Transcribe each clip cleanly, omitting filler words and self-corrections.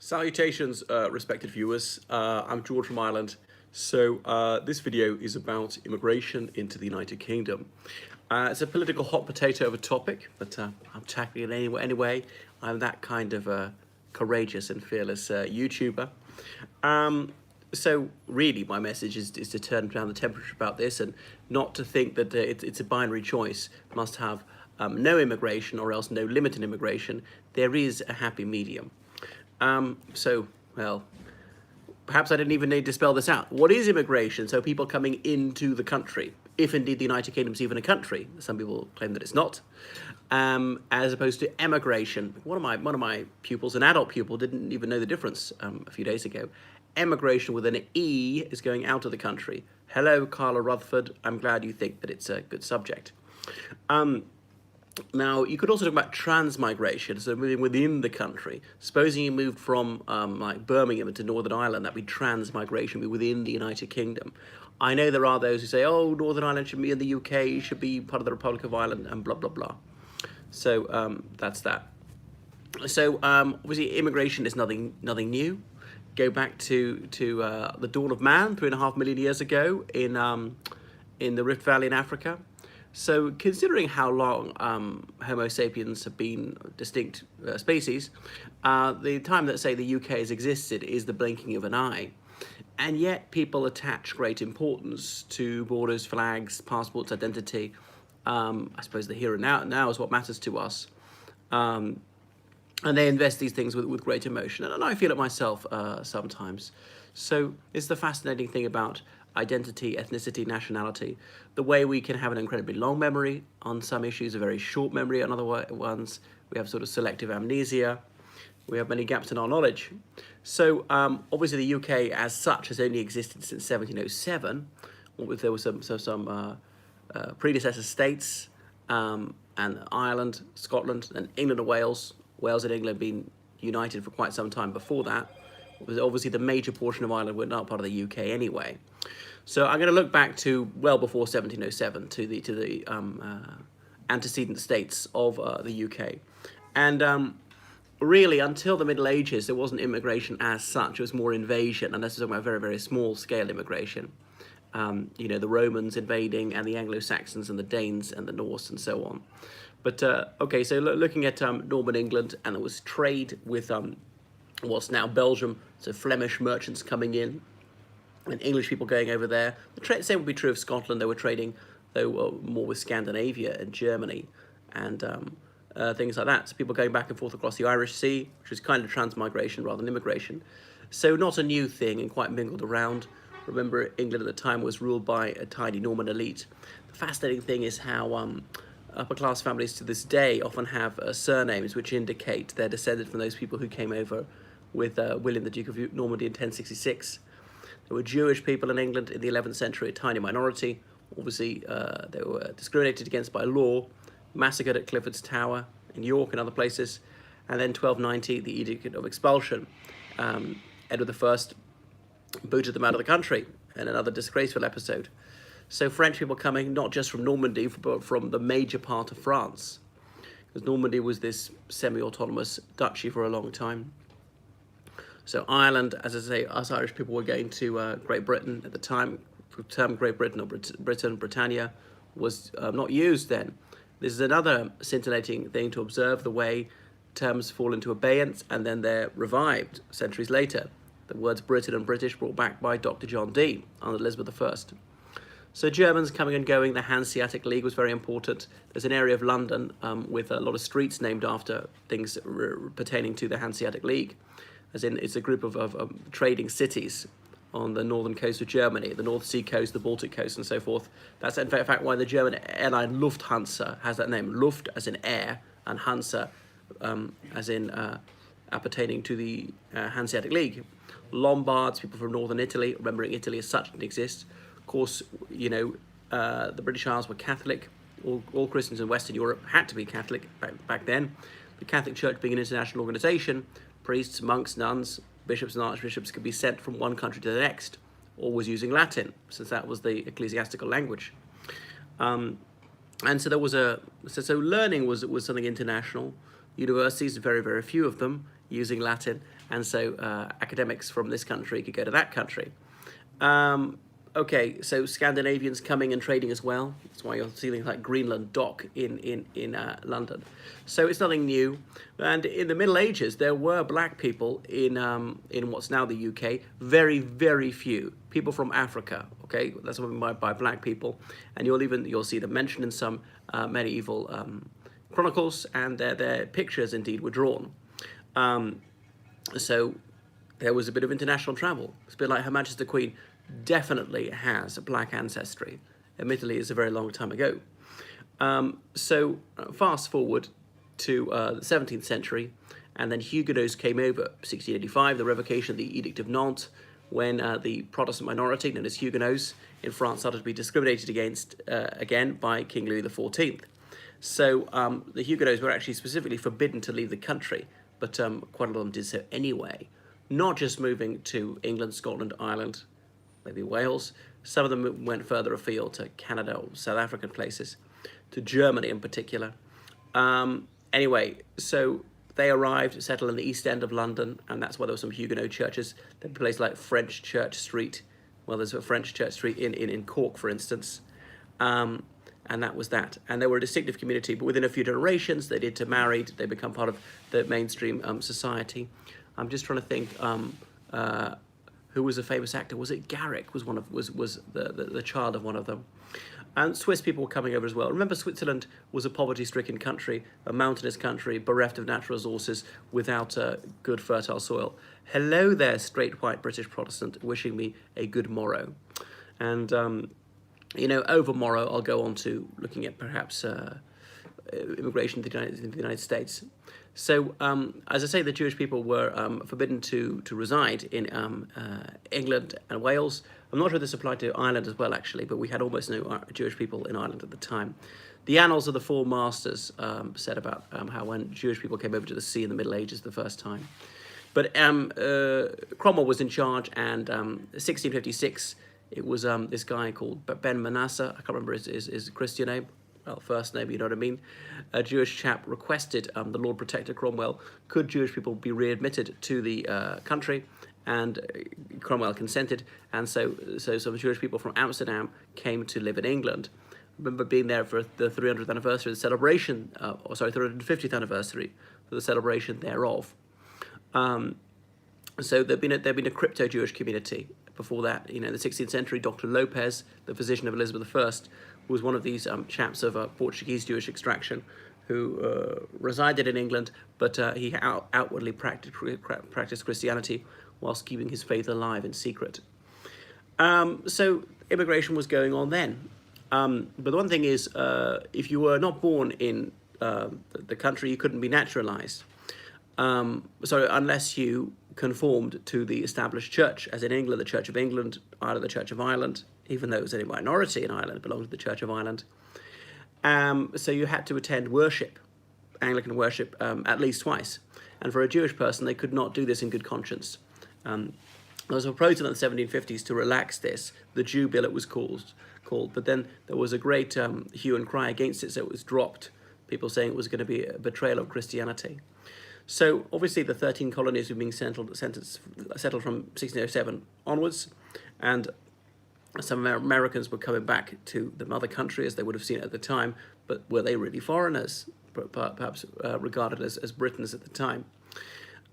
Salutations, respected viewers. I'm George from Ireland. So this video is about immigration into the United Kingdom. It's a political hot potato of a topic, but I'm tackling it anyway. I'm that kind of courageous and fearless YouTuber. So really my message is to turn down the temperature about this and not to think that it's a binary choice. Must have no immigration or else no limited immigration. There is a happy medium. Well, perhaps I didn't even need to spell this out. What is immigration? So people coming into the country, if indeed the United Kingdom is even a country. Some people claim that it's not. As opposed to emigration. One of my pupils, an adult pupil, didn't even know the difference a few days ago. Emigration with an E is going out of the country. Hello, Carla Rutherford. I'm glad you think that it's a good subject. Now, you could also talk about transmigration, so moving within the country. Supposing you moved from like Birmingham to Northern Ireland, that'd be transmigration, be within the United Kingdom. I know there are those who say, oh, Northern Ireland should be in the UK, should be part of the Republic of Ireland, and blah, blah, blah. So that's that. So obviously immigration is nothing new. Go back to the dawn of man 3.5 million years ago in the Rift Valley in Africa. So considering how long Homo sapiens have been distinct species, the time that, say, the UK has existed is the blinking of an eye. And yet people attach great importance to borders, flags, passports, identity. I suppose the here and now is what matters to us. And they invest these things with great emotion. And I feel it myself sometimes. So it's the fascinating thing about identity, ethnicity, nationality, the way we can have an incredibly long memory on some issues, a very short memory on other ones. We have sort of selective amnesia. We have many gaps in our knowledge. So obviously the UK as such has only existed since 1707. There were some predecessor states, and Ireland, Scotland, and England and Wales. Wales and England have been united for quite some time before that. Obviously the major portion of Ireland were not part of the UK anyway. So I'm going to look back to well before 1707 to the antecedent states of the UK. And really until the Middle Ages there wasn't immigration as such, it was more invasion, and this is talking about very, very small scale immigration. You know, the Romans invading and the Anglo-Saxons and the Danes and the Norse and so on. But okay, so looking at Norman England, and there was trade with what's now Belgium, so Flemish merchants coming in and English people going over there. The same would be true of Scotland. They were trading, though, more with Scandinavia and Germany and things like that. So people going back and forth across the Irish Sea, which was kind of transmigration rather than immigration. So not a new thing and quite mingled around. Remember, England at the time was ruled by a tiny Norman elite. The fascinating thing is how upper-class families to this day often have surnames which indicate they're descended from those people who came over with William the Duke of Normandy in 1066. There were Jewish people in England in the 11th century, a tiny minority. Obviously, they were discriminated against by law, massacred at Clifford's Tower in York and other places. And then 1290, the Edict of Expulsion. Edward I booted them out of the country in another disgraceful episode. So French people coming not just from Normandy, but from the major part of France. Because Normandy was this semi-autonomous duchy for a long time. So Ireland, as I say, us Irish people were going to Great Britain at the time. The term Great Britain or Britain, Britannia, was not used then. This is another scintillating thing to observe, the way terms fall into abeyance and then they're revived centuries later. The words Britain and British brought back by Dr. John Dee under Elizabeth I. So Germans coming and going, the Hanseatic League was very important. There's an area of London with a lot of streets named after things pertaining to the Hanseatic League. As in, it's a group of trading cities on the northern coast of Germany, the North Sea coast, the Baltic coast, and so forth. That's in fact why the German airline Lufthansa has that name. Luft as in air, and Hansa as in appertaining to the Hanseatic League. Lombards, people from northern Italy, remembering Italy as such didn't exist. Of course, you know, the British Isles were Catholic. All Christians in Western Europe had to be Catholic back then. The Catholic Church being an international organization, priests, monks, nuns, bishops and archbishops could be sent from one country to the next, always using Latin, since that was the ecclesiastical language. And so there was so learning was something international. Universities, very, very few of them. using Latin, and so academics from this country could go to that country. Okay, so Scandinavians coming and trading as well. That's why you're seeing like Greenland Dock in London. So it's nothing new. And in the Middle Ages, there were black people in what's now the UK. Very, very few people from Africa. Okay, that's what I mean by black people. And you'll see them mentioned in some medieval chronicles, and their pictures indeed were drawn. So there was a bit of international travel. It's a bit like Her Majesty the Queen definitely has a black ancestry. Admittedly, it's a very long time ago. So fast forward to the 17th century, and then Huguenots came over. 1685, the revocation of the Edict of Nantes, when the Protestant minority, known as Huguenots, in France started to be discriminated against again by King Louis XIV. So the Huguenots were actually specifically forbidden to leave the country, but quite a lot of them did so anyway. Not just moving to England, Scotland, Ireland, maybe Wales. Some of them went further afield to Canada or South African places, to Germany in particular. Anyway, so they arrived, settled in the East End of London, and that's why there were some Huguenot churches. There's a place like French Church Street. Well, there's a French Church Street in Cork, for instance. And that was that. And they were a distinctive community, but within a few generations, they did to married, they become part of the mainstream society. I'm just trying to think, who was a famous actor? Was it Garrick? Was the child of one of them? And Swiss people were coming over as well. Remember, Switzerland was a poverty-stricken country, a mountainous country, bereft of natural resources, without good fertile soil. Hello there, straight white British Protestant, wishing me a good morrow. And over morrow, I'll go on to looking at perhaps immigration to the United States. So, as I say, the Jewish people were forbidden to reside in England and Wales. I'm not sure this applied to Ireland as well, actually, but we had almost no Jewish people in Ireland at the time. The Annals of the Four Masters said about how when Jewish people came over to the sea in the Middle Ages the first time. But Cromwell was in charge, and 1656, it was this guy called Ben Manasseh. I can't remember his Christian name. Well, first name, you know what I mean. A Jewish chap requested the Lord Protector Cromwell, could Jewish people be readmitted to the country? And Cromwell consented, and so some Jewish people from Amsterdam came to live in England. I remember being there for the 300th anniversary of the celebration, 350th anniversary for the celebration thereof. So there'd been a crypto-Jewish community before that. In the 16th century, Dr. Lopez, the physician of Elizabeth I, was one of these chaps of Portuguese Jewish extraction who resided in England, but he outwardly practiced Christianity whilst keeping his faith alive in secret. So immigration was going on then. But the one thing is, if you were not born in the country, you couldn't be naturalized. Unless you conformed to the established church, as in England, the Church of England, Ireland, the Church of Ireland, even though it was a minority in Ireland, it belonged to the Church of Ireland. So you had to attend worship, Anglican worship, at least twice. And for a Jewish person, they could not do this in good conscience. There was a proposal in the 1750s to relax this. The Jew Bill, it was called. But then there was a great hue and cry against it, so it was dropped. People saying it was going to be a betrayal of Christianity. So obviously the 13 colonies were being settled from 1607 onwards, and some Americans were coming back to the mother country as they would have seen it at the time, but were they really foreigners, perhaps regarded as Britons at the time?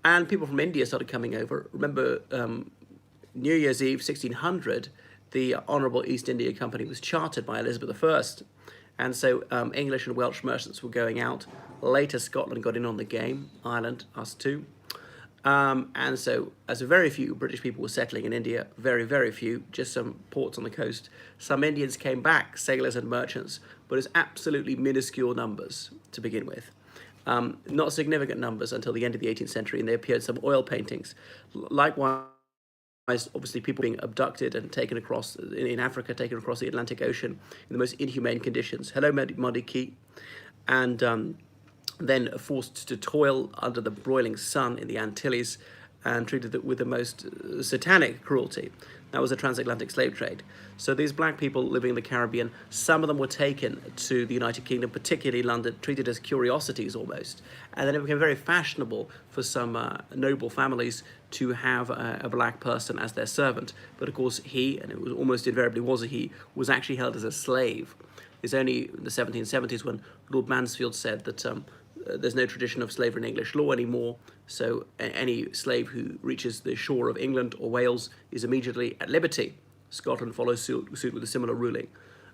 And people from India started coming over. Remember, New Year's Eve, 1600, the Honourable East India Company was chartered by Elizabeth I, and so English and Welsh merchants were going out. Later, Scotland got in on the game, Ireland, us too. And so, as very few British people were settling in India, very, very few, just some ports on the coast, some Indians came back, sailors and merchants, but it's absolutely minuscule numbers to begin with. Not significant numbers until the end of the 18th century, and they appeared some oil paintings. Likewise, obviously, people being abducted and taken across, in Africa, taken across the Atlantic Ocean in the most inhumane conditions. Hello, Modiki. And then forced to toil under the broiling sun in the Antilles and treated with the most satanic cruelty. That was a transatlantic slave trade. So these black people living in the Caribbean, some of them were taken to the United Kingdom, particularly London, treated as curiosities almost. And then it became very fashionable for some noble families to have a black person as their servant. But of course he, and it was almost invariably was a he, was actually held as a slave. It's only in the 1770s when Lord Mansfield said that there's no tradition of slavery in English law anymore, so any slave who reaches the shore of England or Wales is immediately at liberty. Scotland follows suit with a similar ruling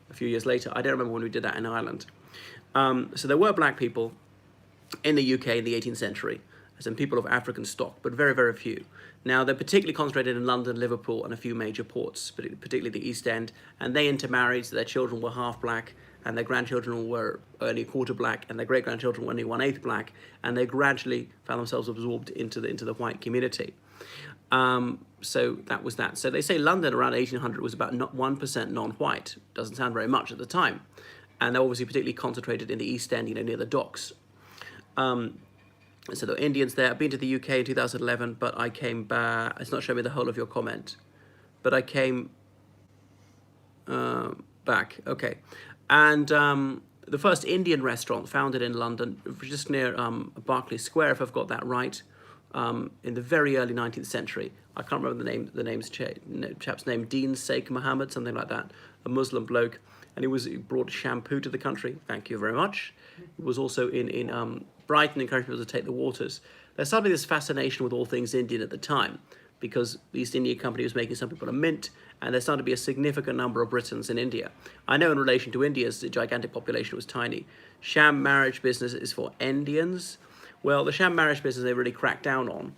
a few years later. I don't remember when we did that in Ireland. So there were black people in the UK in the 18th century, some people of African stock, but very, very few. Now, they're particularly concentrated in London, Liverpool, and a few major ports, particularly the East End, and they intermarried, so their children were half black, and their grandchildren were only a quarter black, and their great-grandchildren were only 1/8 black, and they gradually found themselves absorbed into the white community. So that was that. So they say London around 1800 was about 1% non-white. Doesn't sound very much at the time. And they're obviously particularly concentrated in the East End, near the docks. So there were Indians there. I've been to the UK in 2011, but I came back. It's not showing me the whole of your comment, but I came back. Okay. And the first Indian restaurant founded in London, just near Berkeley Square, if I've got that right, in the very early 19th century. I can't remember the chap's name, Dean Sheikh Mohammed, something like that, a Muslim bloke. And he brought shampoo to the country. Thank you very much. He was also in Brighton, encouraging people to take the waters. There started this fascination with all things Indian at the time, because the East India Company was making some people a mint, and there started to be a significant number of Britons in India. I know in relation to India's gigantic population was tiny. Sham marriage business is for Indians. Well, the sham marriage business they really cracked down on.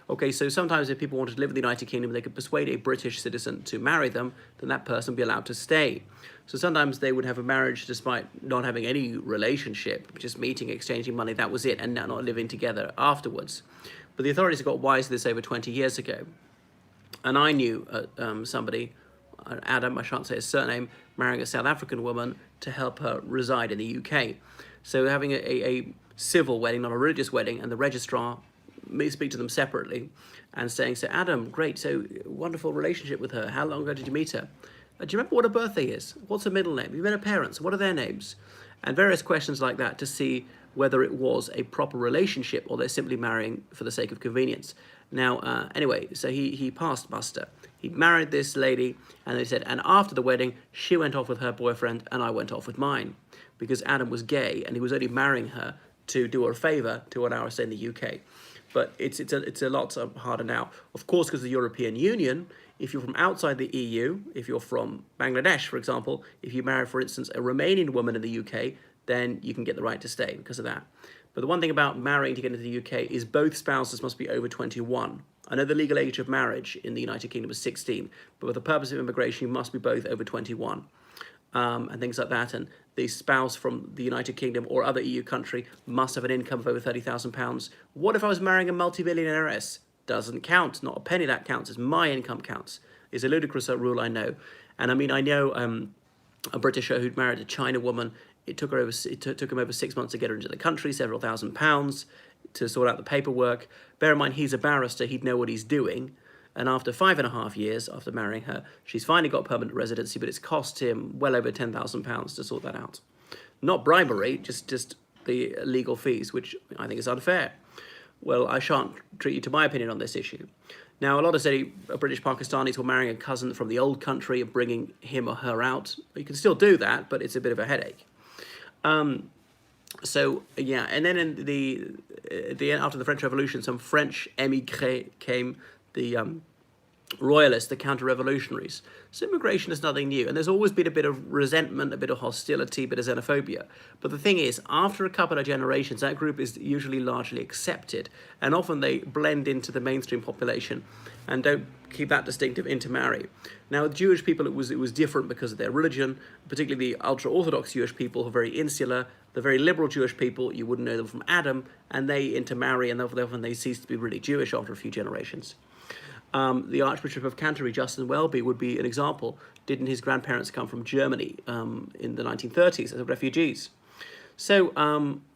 Okay, so sometimes if people wanted to live in the United Kingdom, they could persuade a British citizen to marry them, then that person would be allowed to stay. So sometimes they would have a marriage despite not having any relationship, just meeting, exchanging money, that was it, and not living together afterwards. But the authorities got wise to this over 20 years ago. And I knew somebody, Adam, I shan't say his surname, marrying a South African woman to help her reside in the UK. So having a civil wedding, not a religious wedding, and the registrar may speak to them separately and saying, so Adam, great, so wonderful relationship with her. How long ago did you meet her? Do you remember what her birthday is? What's her middle name? Have you met her parents? What are their names? And various questions like that to see whether it was a proper relationship or they're simply marrying for the sake of convenience. Now, anyway, so he passed muster. He married this lady, and they said, and after the wedding, she went off with her boyfriend, and I went off with mine, because Adam was gay, and he was only marrying her to do her a favour to allow her to stay in the UK. But it's a lot harder now. Of course, because of the European Union, if you're from outside the EU, if you're from Bangladesh, for example, if you marry, for instance, a Romanian woman in the UK, then you can get the right to stay because of that. But the one thing about marrying to get into the UK is both spouses must be over 21. I know the legal age of marriage in the United Kingdom is 16, but for the purpose of immigration, you must be both over 21. And things like that. And the spouse from the United Kingdom or other EU country must have an income of over £30,000. What if I was marrying a multi-billionaire heiress? Doesn't count. Not a penny that counts. It's my income counts. It's a ludicrous rule, I know. And I mean, I know a Britisher who'd married a China woman. It took him over 6 months to get her into the country, several £1,000s to sort out the paperwork. Bear in mind, he's a barrister. He'd know what he's doing. And after 5.5 years after marrying her, she's finally got permanent residency, but it's cost him well over £10,000 to sort that out. Not bribery, just the legal fees, which I think is unfair. Well, I shan't treat you to my opinion on this issue. Now, a lot of British Pakistanis were marrying a cousin from the old country and bringing him or her out. You can still do that, but it's a bit of a headache. So, yeah, and then in the end, after the French Revolution, some French émigrés came, the royalists, the counter-revolutionaries. So immigration is nothing new, and there's always been a bit of resentment, a bit of hostility, a bit of xenophobia. But the thing is, after a couple of generations, that group is usually largely accepted, and often they blend into the mainstream population and don't keep that distinctive intermarry. Now, with Jewish people, it was different because of their religion, particularly the ultra-Orthodox Jewish people who are very insular. The very liberal Jewish people, you wouldn't know them from Adam, and they intermarry, and often they cease to be really Jewish after a few generations. The Archbishop of Canterbury, Justin Welby, would be an example. Didn't his grandparents come from Germany in the 1930s as refugees? So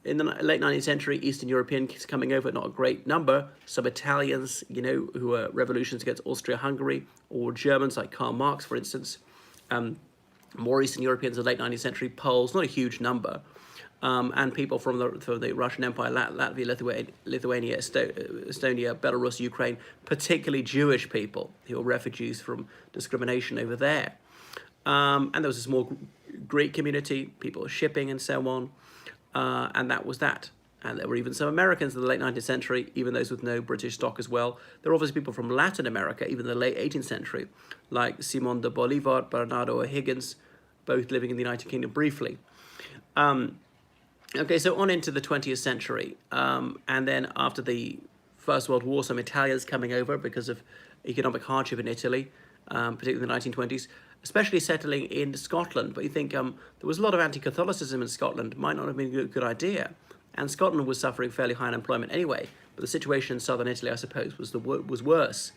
in the late 19th century, Eastern Europeans coming over, not a great number. Some Italians, who were revolutions against Austria-Hungary, or Germans like Karl Marx, for instance. More Eastern Europeans in the late 19th century, Poles, not a huge number. And people from the Russian Empire, Latvia, Lithuania, Estonia, Belarus, Ukraine, particularly Jewish people who were refugees from discrimination over there. And there was a small Greek community, people shipping and so on, and that was that. And there were even some Americans in the late 19th century, even those with no British stock as well. There were obviously people from Latin America, even in the late 18th century, like Simon de Bolivar, Bernardo O'Higgins, both living in the United Kingdom briefly. Okay, so on into the 20th century, and then after the First World War, some Italians coming over because of economic hardship in Italy, particularly in the 1920s, especially settling in Scotland. But you think there was a lot of anti-Catholicism in Scotland, might not have been a good idea. And Scotland was suffering fairly high unemployment anyway, but the situation in southern Italy, I suppose, was worse.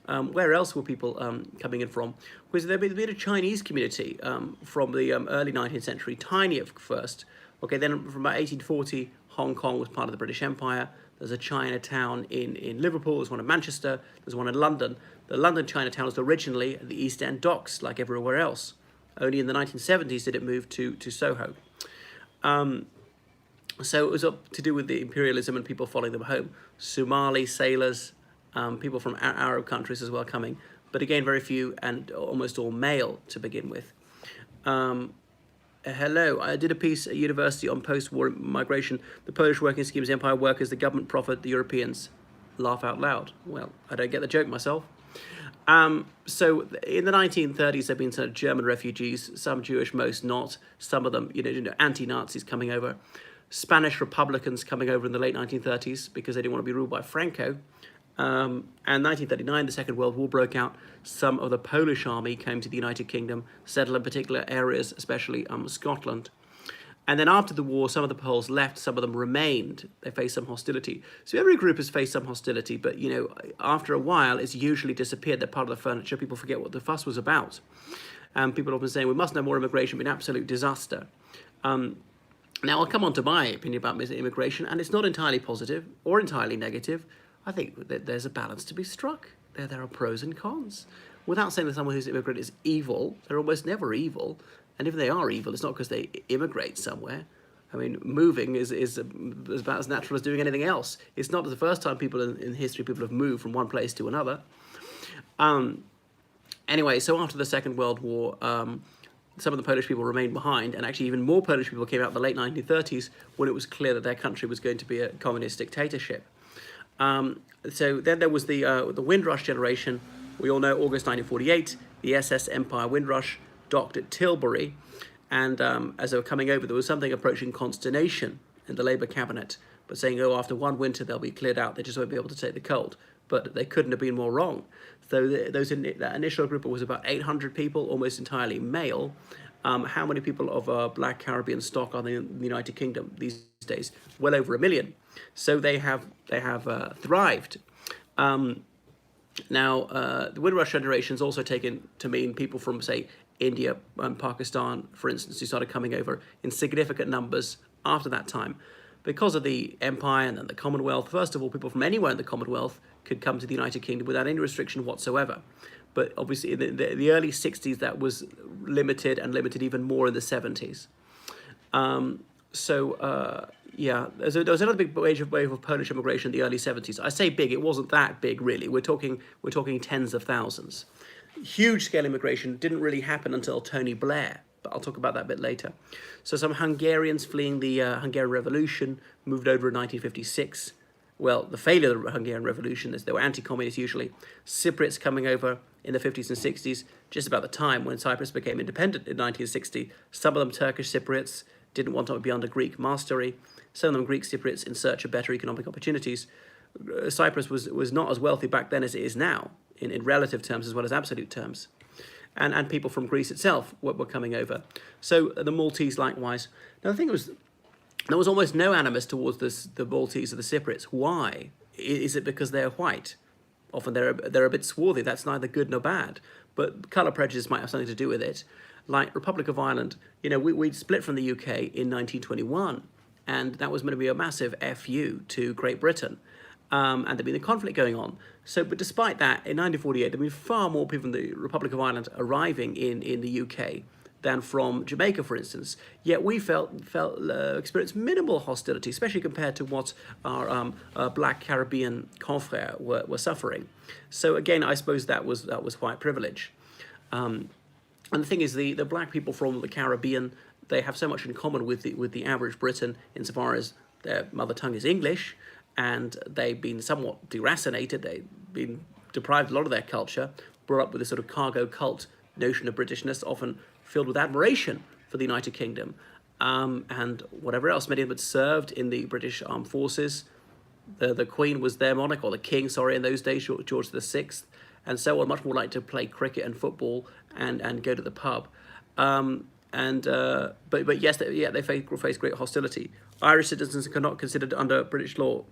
Where else were people coming in from? Was there been a Chinese community from the early 19th century, tiny at first. Okay, then from about 1840, Hong Kong was part of the British Empire. There's a Chinatown in Liverpool, there's one in Manchester, there's one in London. The London Chinatown was originally at the East End docks, like everywhere else. Only in the 1970s did it move to Soho. So it was up to do with the imperialism and people following them home. Somali sailors, people from Arab countries as well coming, but again, very few and almost all male to begin with. Hello, I did a piece at university on post-war migration. The Polish working schemes, empire workers, the government profit, the Europeans laugh out loud. Well, I don't get the joke myself. So in the 1930s, there have been some German refugees, some Jewish, most not. Some of them, anti-Nazis coming over. Spanish Republicans coming over in the late 1930s because they didn't want to be ruled by Franco. And 1939, the Second World War broke out. Some of the Polish army came to the United Kingdom, settled in particular areas, especially Scotland. And then after the war, some of the Poles left, some of them remained. They faced some hostility. So every group has faced some hostility, but, after a while, it's usually disappeared. They're part of the furniture. People forget what the fuss was about. People often saying, we must have more immigration, be an absolute disaster. Now, I'll come on to my opinion about immigration, and it's not entirely positive or entirely negative. I think that there's a balance to be struck. There are pros and cons. Without saying that someone who's an immigrant is evil, they're almost never evil. And if they are evil, it's not because they immigrate somewhere. I mean, moving is about as natural as doing anything else. It's not the first time people in history have moved from one place to another. Anyway, so after the Second World War, some of the Polish people remained behind, and actually even more Polish people came out in the late 1930s when it was clear that their country was going to be a communist dictatorship. So then there was the Windrush generation. We all know August 1948, the SS Empire Windrush docked at Tilbury, and as they were coming over, there was something approaching consternation in the Labour cabinet, but saying, after one winter they'll be cleared out, they just won't be able to take the cold. But they couldn't have been more wrong. So that initial group was about 800 people, almost entirely male. How many people of Black Caribbean stock are there in the United Kingdom these days? Well over 1 million. So they have thrived. Now, the Windrush generation is also taken to mean people from, say, India and Pakistan, for instance, who started coming over in significant numbers after that time. Because of the empire and then the Commonwealth, first of all, people from anywhere in the Commonwealth could come to the United Kingdom without any restriction whatsoever. But obviously in the early 60s, that was limited, and limited even more in the 70s. Yeah, there was another big wave of Polish immigration in the early 70s. I say big, it wasn't that big, really. We're talking tens of thousands. Huge-scale immigration didn't really happen until Tony Blair, but I'll talk about that a bit later. So some Hungarians fleeing the Hungarian Revolution moved over in 1956. Well, the failure of the Hungarian Revolution, as they were anti-communist usually. Cypriots coming over in the 50s and 60s, just about the time when Cyprus became independent in 1960. Some of them Turkish Cypriots didn't want to be under Greek mastery. Some of them Greek Cypriots in search of better economic opportunities. Cyprus was not as wealthy back then as it is now, in relative terms as well as absolute terms. And people from Greece itself were coming over. So the Maltese likewise. Now the thing was, there was almost no animus towards the Maltese or the Cypriots. Why? Is it because they're white? Often they're a bit swarthy. That's neither good nor bad. But colour prejudice might have something to do with it. Like Republic of Ireland, we split from the UK in 1921, and that was going to be a massive FU to Great Britain. And there'd been a conflict going on. But despite that, in 1948, there'd been far more people from the Republic of Ireland arriving in the UK than from Jamaica, for instance. Yet we experienced minimal hostility, especially compared to what our black Caribbean confrères were suffering. So again, I suppose that was white privilege. And the thing is, the black people from the Caribbean, they have so much in common with the average Briton insofar as their mother tongue is English, and they've been somewhat deracinated. They've been deprived of a lot of their culture, brought up with this sort of cargo cult notion of Britishness, often filled with admiration for the United Kingdom, and whatever else. Many of them had served in the British Armed Forces. The Queen was their monarch, or the King, sorry, in those days, George VI, and so on. Much more like to play cricket and football and go to the pub. But yes, they face great hostility. Irish citizens are not considered under British law,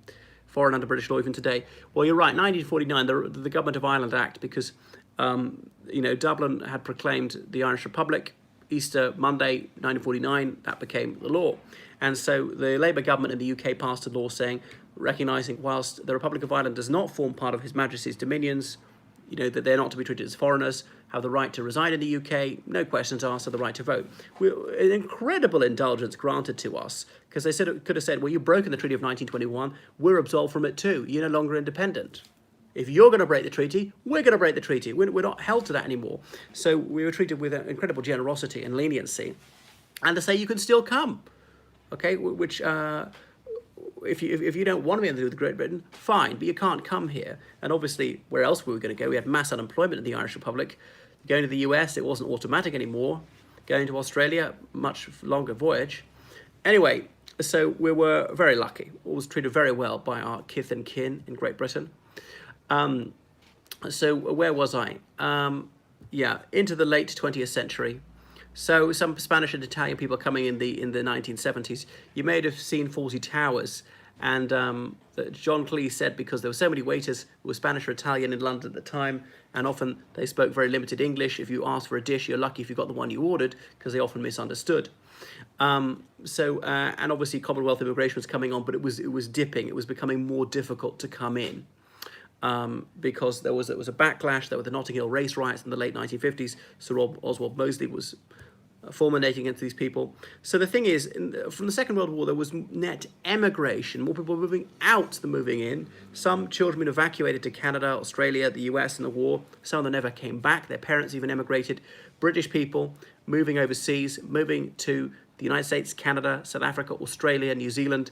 foreign under British law even today. Well, you're right. 1949, the Government of Ireland Act, because Dublin had proclaimed the Irish Republic. Easter Monday, 1949, that became the law. And so the Labour government in the UK passed a law recognising whilst the Republic of Ireland does not form part of His Majesty's dominions, that they're not to be treated as foreigners, have the right to reside in the UK, no questions asked, have the right to vote. An incredible indulgence granted to us, because they could have said, well, you've broken the Treaty of 1921, we're absolved from it too, you're no longer independent. If you're going to break the treaty, we're going to break the treaty. We're not held to that anymore. So we were treated with incredible generosity and leniency. And to say you can still come, okay, which if you don't want to be anything to do with Great Britain, fine, but you can't come here. And obviously, where else were we going to go? We had mass unemployment in the Irish Republic. Going to the US, it wasn't automatic anymore. Going to Australia, much longer voyage. Anyway, so we were very lucky. We was treated very well by our kith and kin in Great Britain. So where was I? Into the late 20th century. So some Spanish and Italian people coming in the 1970s. You may have seen Fawlty Towers, and John Cleese said because there were so many waiters who were Spanish or Italian in London at the time, and often they spoke very limited English. If you asked for a dish, you're lucky if you got the one you ordered, because they often misunderstood. And obviously Commonwealth immigration was coming on, but it was dipping. It was becoming more difficult to come in. Because there was a backlash. There were the Notting Hill race riots in the late 1950s. Sir Oswald Mosley was fulminating against these people. So the thing is, from the Second World War, there was net emigration. More people were moving out than moving in. Some children were evacuated to Canada, Australia, the US in the war. Some of them never came back. Their parents even emigrated. British people moving overseas, moving to the United States, Canada, South Africa, Australia, New Zealand.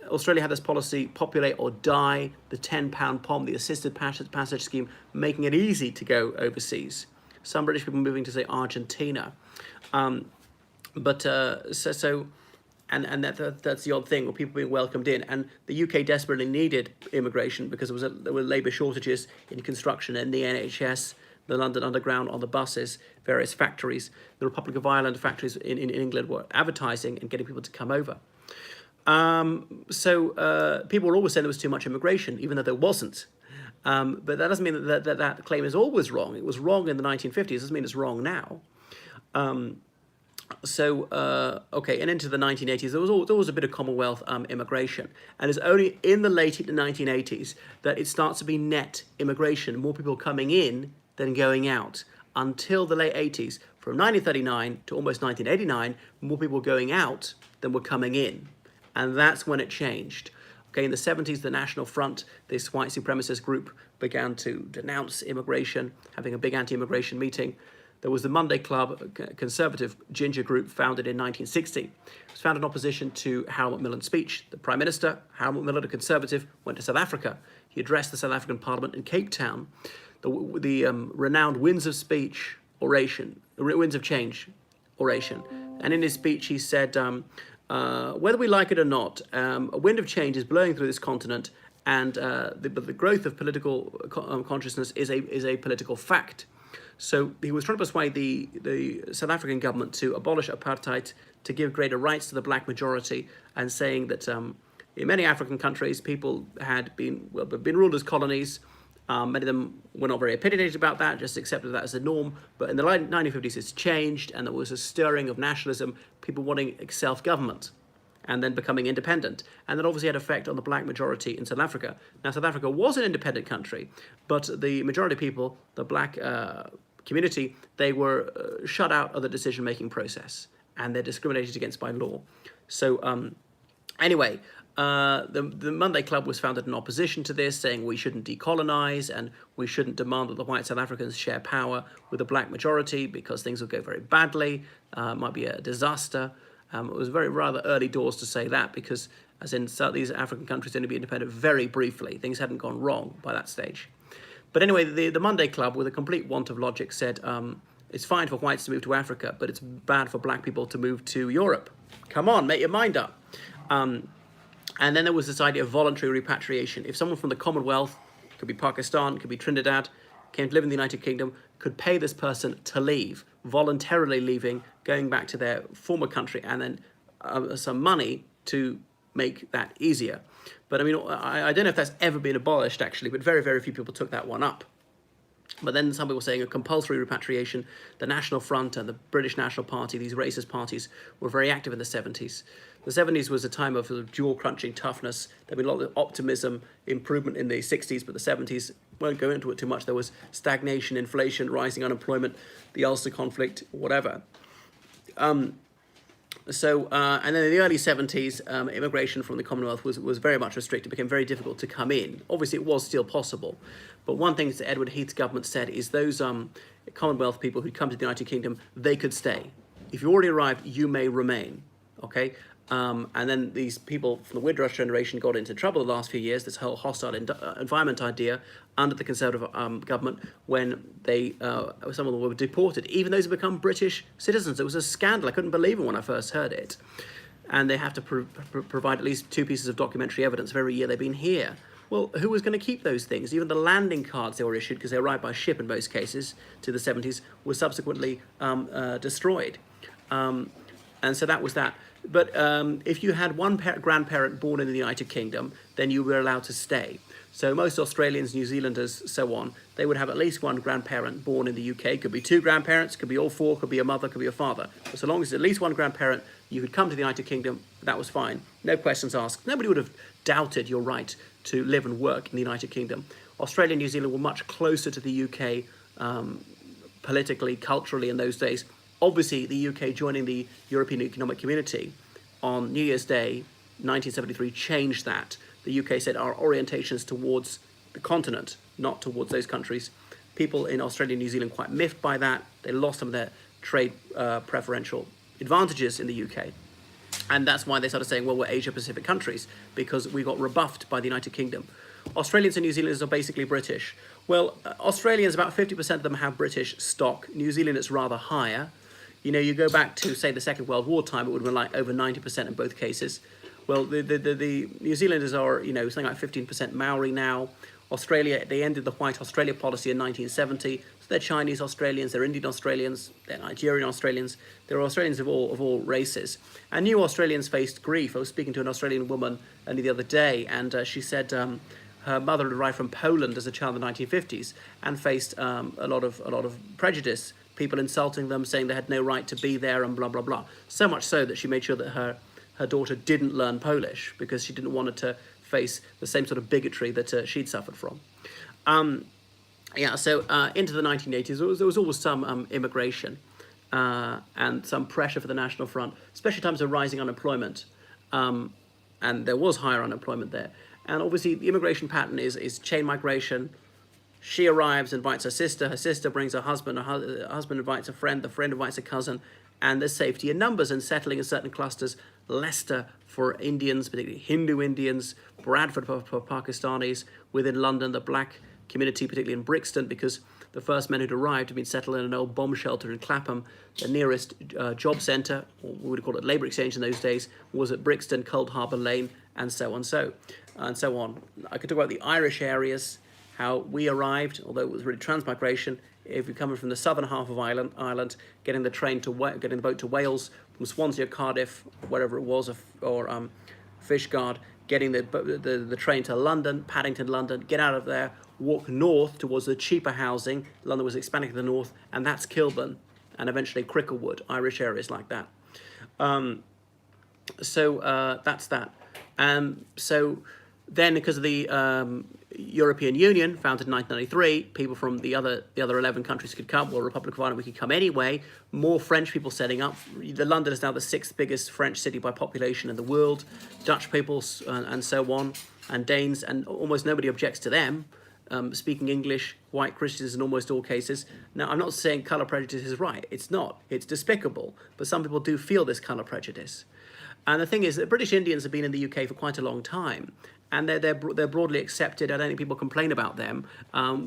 Australia had this policy, populate or die, the £10 POM, the assisted passage scheme, making it easy to go overseas. Some British people moving to, say, Argentina. That's the odd thing, where people being welcomed in. And the UK desperately needed immigration because there were labour shortages in construction and the NHS, the London Underground, on the buses, various factories. The Republic of Ireland factories in England were advertising and getting people to come over. People were always saying there was too much immigration, even though there wasn't. But that doesn't mean that claim is always wrong. It was wrong in the 1950s. It doesn't mean it's wrong now. And into the 1980s, there was always a bit of Commonwealth immigration. And it's only in the late 1980s that it starts to be net immigration, more people coming in than going out. Until the late 80s, from 1939 to almost 1989, more people going out than were coming in. And that's when it changed. Okay, in the 70s, the National Front, this white supremacist group, began to denounce immigration, having a big anti-immigration meeting. There was the Monday Club, a conservative ginger group founded in 1960. It was founded in opposition to Harold Macmillan's speech. The Prime Minister, Harold Macmillan, a conservative, went to South Africa. He addressed the South African Parliament in Cape Town. The renowned Winds of Change oration. And in his speech, he said, whether we like it or not, a wind of change is blowing through this continent, and the growth of political consciousness is a political fact. So he was trying to persuade the South African government to abolish apartheid, to give greater rights to the black majority, and saying that in many African countries, people had been ruled as colonies, Many of them were not very opinionated about that, just accepted that as a norm. But in the 1950s, it's changed, and there was a stirring of nationalism, people wanting self-government and then becoming independent. And that obviously had effect on the black majority in South Africa. Now, South Africa was an independent country, but the majority of people, the black community, they were shut out of the decision-making process, and they're discriminated against by law. So anyway, the Monday Club was founded in opposition to this, saying we shouldn't decolonize and we shouldn't demand that the white South Africans share power with the black majority because things will go very badly, might be a disaster. It was very rather early doors to say that because, as in these African countries only be independent very briefly, things hadn't gone wrong by that stage. But anyway, the Monday Club, with a complete want of logic, said it's fine for whites to move to Africa, but it's bad for black people to move to Europe. Come on, make your mind up. And then there was this idea of voluntary repatriation. If someone from the Commonwealth, could be Pakistan, could be Trinidad, came to live in the United Kingdom, could pay this person to leave, voluntarily leaving, going back to their former country, and then some money to make that easier. But I mean, I don't know if that's ever been abolished, actually, but very, very few people took that one up. But then some people were saying a compulsory repatriation. The National Front and the British National Party, these racist parties, were very active in the 70s. The 70s was a time of sort of jaw-crunching toughness. There'd been a lot of optimism, improvement in the 60s, but the 70s, won't go into it too much. There was stagnation, inflation, rising unemployment, the Ulster conflict, whatever. And then in the early 70s, immigration from the Commonwealth was very much restricted, became very difficult to come in. Obviously, it was still possible. But one thing that Edward Heath's government said is those Commonwealth people who'd come to the United Kingdom, they could stay. If you already arrived, you may remain, okay? And then these people from the Windrush generation got into trouble the last few years, this whole hostile environment idea under the Conservative government when some of them were deported, even those who become British citizens. It was a scandal. I couldn't believe it when I first heard it. And they have to provide at least 2 pieces of documentary evidence of every year they've been here. Well, who was going to keep those things? Even the landing cards they were issued, because they arrived by ship in most cases to the 70s, were subsequently destroyed. And so that was that. But if you had one grandparent born in the United Kingdom, then you were allowed to stay. So most Australians, New Zealanders, so on, they would have at least one grandparent born in the UK. Could be 2 grandparents, could be all 4, could be a mother, could be a father. But so long as at least one grandparent, you could come to the United Kingdom, that was fine. No questions asked. Nobody would have doubted your right to live and work in the United Kingdom. Australia and New Zealand were much closer to the UK politically, culturally in those days. Obviously, the UK joining the European Economic Community on New Year's Day, 1973, changed that. The UK said our orientation is towards the continent, not towards those countries. People in Australia and New Zealand quite miffed by that. They lost some of their trade preferential advantages in the UK. And that's why they started saying, well, we're Asia-Pacific countries, because we got rebuffed by the United Kingdom. Australians and New Zealanders are basically British. Well, Australians, about 50% of them have British stock. New Zealand, it's rather higher. You know, you go back to, say, the Second World War time, it would have been like over 90% in both cases. Well, the New Zealanders are, you know, something like 15% Maori now. Australia, they ended the White Australia policy in 1970. So they're Chinese Australians, they're Indian Australians, they're Nigerian Australians. They're Australians of all races. And new Australians faced grief. I was speaking to an Australian woman only the other day, and she said her mother had arrived from Poland as a child in the 1950s and faced a lot of prejudice. People insulting them, saying they had no right to be there, and blah, blah, blah. So much so that she made sure that her daughter didn't learn Polish because she didn't want her to face the same sort of bigotry that she'd suffered from. So into the 1980s, there was always some immigration and some pressure for the National Front, especially in times of rising unemployment. And there was higher unemployment there. And obviously, the immigration pattern is chain migration. She arrives, invites her sister brings her husband invites a friend, the friend invites a cousin, and there's safety in numbers and settling in certain clusters. Leicester for Indians, particularly Hindu Indians, Bradford for Pakistanis, within London, the black community, particularly in Brixton, because the first men who'd arrived had been settled in an old bomb shelter in Clapham. The nearest job centre, or we would call it labour exchange in those days, was at Brixton, Cold Harbour Lane, and so on. I could talk about the Irish areas, how we arrived, although it was really transmigration. If you're coming from the southern half of Ireland, getting the boat to Wales, from Swansea or Cardiff, wherever it was, or Fishguard, getting the train to London, Paddington, London, get out of there, walk north towards the cheaper housing. London was expanding to the north, and that's Kilburn, and eventually Cricklewood, Irish areas like that. So that's that. So then, because of the European Union, founded in 1993, people from the other 11 countries could come. Well, Republic of Ireland, we could come anyway. More French people setting up. London is now the 6th biggest French city by population in the world. Dutch people and so on, and Danes, and almost nobody objects to them. Speaking English, white Christians in almost all cases. Now, I'm not saying colour prejudice is right. It's not. It's despicable. But some people do feel this colour prejudice. And the thing is that British Indians have been in the UK for quite a long time, and they're broadly accepted. I don't think people complain about them,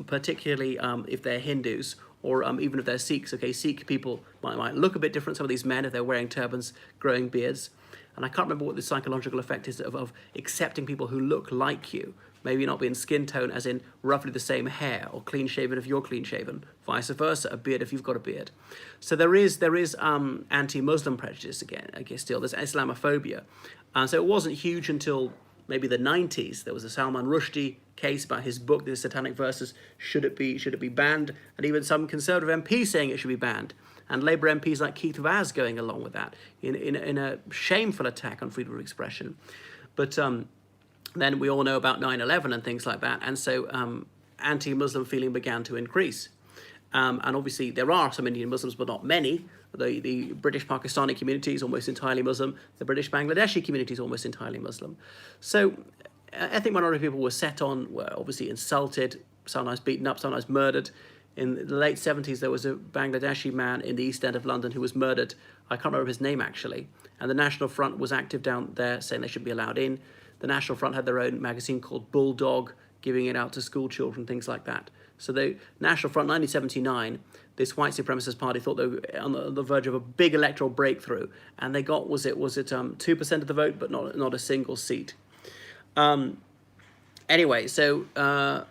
particularly if they're Hindus or even if they're Sikhs. Okay, Sikh people might look a bit different. Some of these men, if they're wearing turbans, growing beards. And I can't remember what the psychological effect is of accepting people who look like you. Maybe not being skin tone, as in roughly the same hair, or clean shaven if you're clean shaven, vice versa, a beard if you've got a beard. So there is anti-Muslim prejudice again. Okay, still there's Islamophobia, and so it wasn't huge until maybe the 90s. There was a Salman Rushdie case about his book, The Satanic Verses. Should it be banned? And even some Conservative MPs saying it should be banned. And Labour MPs like Keith Vaz going along with that in a shameful attack on freedom of expression. But then we all know about 9/11 and things like that, and so anti-Muslim feeling began to increase. And obviously there are some Indian Muslims, but not many. The British Pakistani community is almost entirely Muslim. The British Bangladeshi community is almost entirely Muslim. So ethnic minority people were were obviously insulted, sometimes beaten up, sometimes murdered. In the late 70s, there was a Bangladeshi man in the East End of London who was murdered. I can't remember his name, actually. And the National Front was active down there, saying they should be allowed in. The National Front had their own magazine called Bulldog, giving it out to school children, things like that. So the National Front, 1979, this white supremacist party thought they were on the verge of a big electoral breakthrough, and they got, was it 2% of the vote, but not a single seat. Anyway, so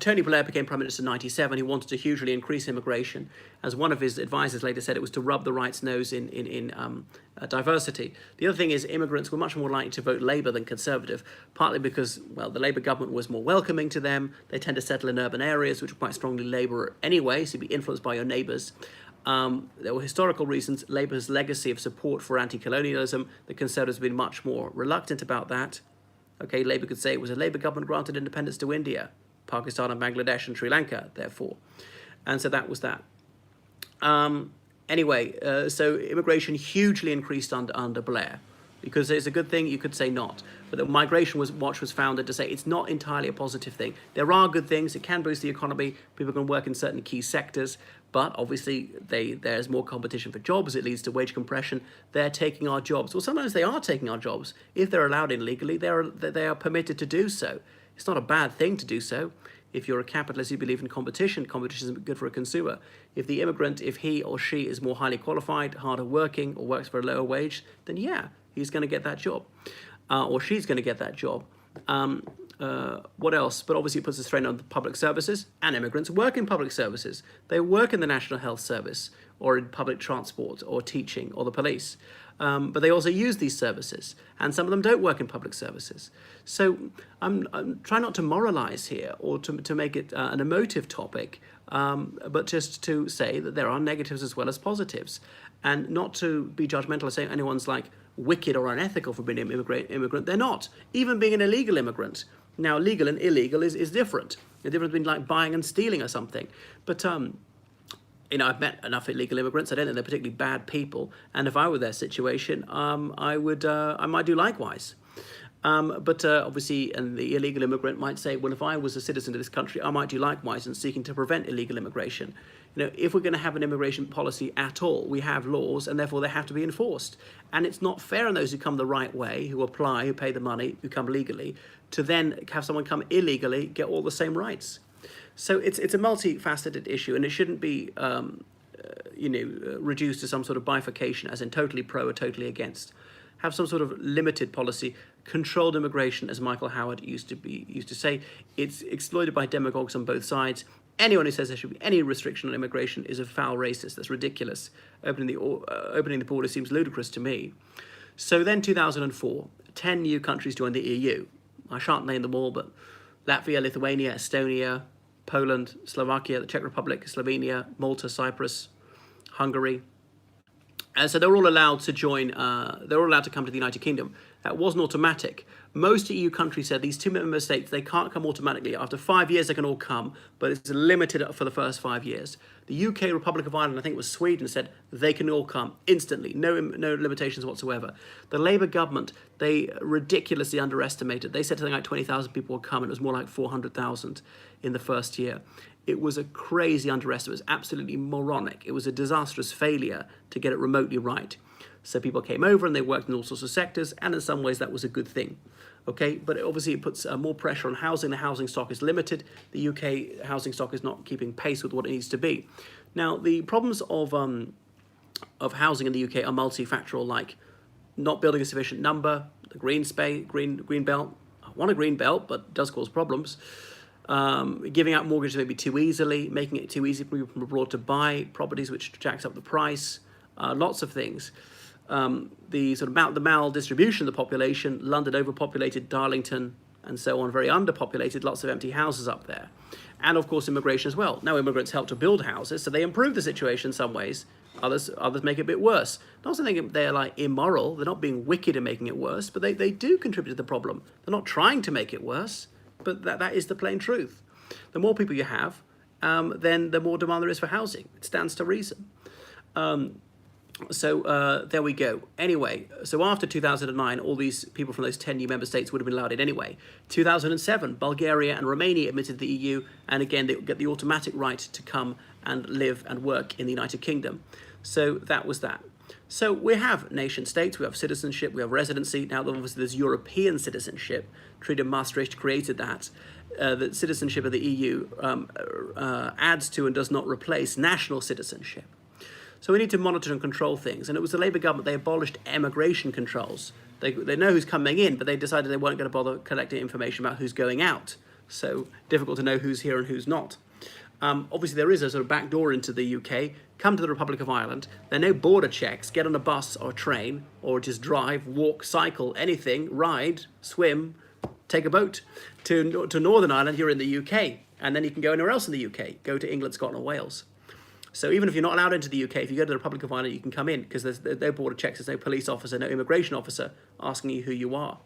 Tony Blair became Prime Minister in 1997. He wanted to hugely increase immigration. As one of his advisors later said, it was to rub the right's nose in diversity. The other thing is immigrants were much more likely to vote Labour than Conservative, partly because, well, the Labour government was more welcoming to them. They tend to settle in urban areas, which are quite strongly Labour anyway, so you'd be influenced by your neighbours. There were historical reasons. Labour's legacy of support for anti-colonialism, the Conservatives have been much more reluctant about that. Okay, Labour could say it was a Labour government granted independence to India, Pakistan and Bangladesh and Sri Lanka, therefore. And so that was that. Anyway, so immigration hugely increased under Blair. Because it's a good thing, you could say not. But the Migration Watch was founded to say it's not entirely a positive thing. There are good things, it can boost the economy, people can work in certain key sectors, but obviously there's more competition for jobs, it leads to wage compression, they're taking our jobs. Well, sometimes they are taking our jobs. If they're allowed in legally, they are permitted to do so. It's not a bad thing to do so. If you're a capitalist, you believe in competition. Competition is good for a consumer. If the immigrant, if he or she is more highly qualified, harder working, or works for a lower wage, then yeah, he's going to get that job, or she's going to get that job. What else? But obviously it puts a strain on the public services, and immigrants work in public services. They work in the National Health Service, or in public transport, or teaching, or the police. But they also use these services, and some of them don't work in public services. So I'm trying not to moralize here, or to make it an emotive topic, but just to say that there are negatives as well as positives, and not to be judgmental of saying anyone's like wicked or unethical for being an immigrant. They're not. Even being an illegal immigrant. Now, legal and illegal is different. The difference between like buying and stealing or something. But I've met enough illegal immigrants. I don't think they're particularly bad people. And if I were their situation, I might do likewise. But obviously, and the illegal immigrant might say, well, if I was a citizen of this country, I might do likewise in seeking to prevent illegal immigration. If we're going to have an immigration policy at all, we have laws, and therefore they have to be enforced. And it's not fair on those who come the right way, who apply, who pay the money, who come legally, to then have someone come illegally, get all the same rights. So it's a multifaceted issue, and it shouldn't be reduced to some sort of bifurcation, as in totally pro or totally against. Have some sort of limited policy, controlled immigration, as Michael Howard used to say. It's exploited by demagogues on both sides. Anyone who says there should be any restriction on immigration is a foul racist. That's ridiculous. Opening the border seems ludicrous to me. So then 2004, 10 new countries joined the EU. I shan't name them all, but Latvia, Lithuania, Estonia, Poland, Slovakia, the Czech Republic, Slovenia, Malta, Cyprus, Hungary. And so they're all allowed to join, they're all allowed to come to the United Kingdom. That wasn't automatic. Most EU countries said these two member states, they can't come automatically. After 5 years, they can all come, but it's limited for the first 5 years. The UK, Republic of Ireland, I think it was Sweden, said they can all come instantly, no limitations whatsoever. The Labour government, they ridiculously underestimated. They said something like 20,000 people would come, and it was more like 400,000 in the first year. It was a crazy underestimate. It was absolutely moronic. It was a disastrous failure to get it remotely right. So people came over and they worked in all sorts of sectors, and in some ways that was a good thing. Okay, but obviously it puts more pressure on housing. The housing stock is limited. The UK housing stock is not keeping pace with what it needs to be. Now, the problems of housing in the UK are multifactorial, like not building a sufficient number, the green belt. I want a green belt, but it does cause problems. Giving out mortgages maybe too easily, making it too easy for people from abroad to buy properties, which jacks up the price. Lots of things. The sort of the maldistribution of the population, London overpopulated, Darlington, and so on, very underpopulated, lots of empty houses up there. And of course immigration as well. Now immigrants help to build houses, so they improve the situation in some ways. Others make it a bit worse. Not saying they're like immoral, they're not being wicked and making it worse, but they do contribute to the problem. They're not trying to make it worse, but that is the plain truth. The more people you have, then the more demand there is for housing. It stands to reason. So there we go. Anyway, so after 2009, all these people from those 10 new member states would have been allowed in anyway. 2007, Bulgaria and Romania admitted to the EU, and again, they get the automatic right to come and live and work in the United Kingdom. So that was that. So we have nation states, we have citizenship, we have residency. Now, obviously, there's European citizenship. Treaty of Maastricht created that. The citizenship of the EU adds to and does not replace national citizenship. So we need to monitor and control things. And it was the Labour government, they abolished emigration controls. They know who's coming in, but they decided they weren't going to bother collecting information about who's going out. So difficult to know who's here and who's not. Obviously, there is a sort of back door into the UK. Come to the Republic of Ireland. There are no border checks. Get on a bus or a train, or just drive, walk, cycle, anything, ride, swim, take a boat to Northern Ireland. You're in the UK. And then you can go anywhere else in the UK. Go to England, Scotland, Wales. So even if you're not allowed into the UK, if you go to the Republic of Ireland, you can come in because there's no border checks, there's no police officer, no immigration officer asking you who you are.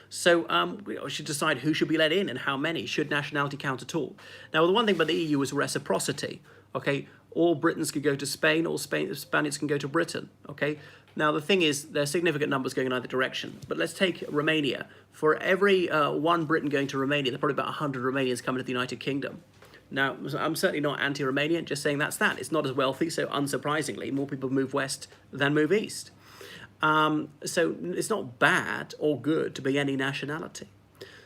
So we should decide who should be let in and how many. Should nationality count at all? Now, the one thing about the EU is reciprocity. Okay, all Britons can go to Spain, all Spaniards can go to Britain. Okay. Now, the thing is, there are significant numbers going in either direction. But let's take Romania. For every one Briton going to Romania, there are probably about 100 Romanians coming to the United Kingdom. Now, I'm certainly not anti-Romanian, just saying that's that. It's not as wealthy, so unsurprisingly, more people move west than move east. So it's not bad or good to be any nationality.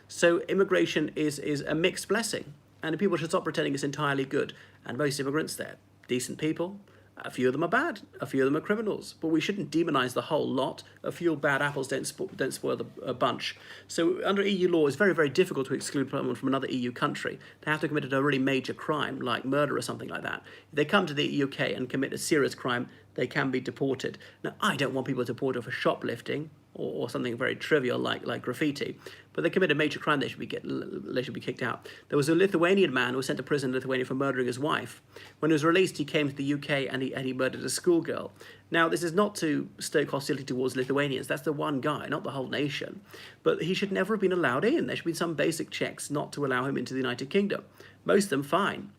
So immigration is a mixed blessing, and people should stop pretending it's entirely good. And most immigrants, they're decent people. A few of them are bad. A few of them are criminals. But we shouldn't demonize the whole lot. A few bad apples don't spoil the bunch. So under EU law, it's very, very difficult to exclude someone from another EU country. They have to commit a really major crime, like murder or something like that. If they come to the UK and commit a serious crime, they can be deported. Now, I don't want people deported for shoplifting or something very trivial like graffiti, but they commit a major crime, they should be kicked out. There was a Lithuanian man who was sent to prison in Lithuania for murdering his wife. When he was released, he came to the UK and he murdered a schoolgirl. Now, this is not to stoke hostility towards Lithuanians. That's the one guy, not the whole nation. But he should never have been allowed in. There should be some basic checks not to allow him into the United Kingdom. Most of them fine.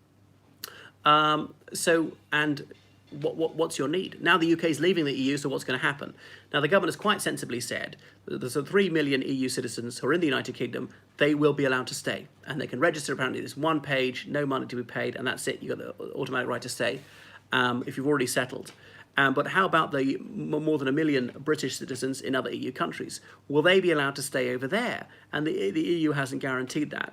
What's your need? Now the UK is leaving the EU, so what's going to happen? Now the government has quite sensibly said that there's 3 million EU citizens who are in the United Kingdom. They will be allowed to stay, and they can register. Apparently, there's one page, no money to be paid, and that's it. You've got the automatic right to stay if you've already settled. But how about the more than 1 million British citizens in other EU countries? Will they be allowed to stay over there? And the EU hasn't guaranteed that.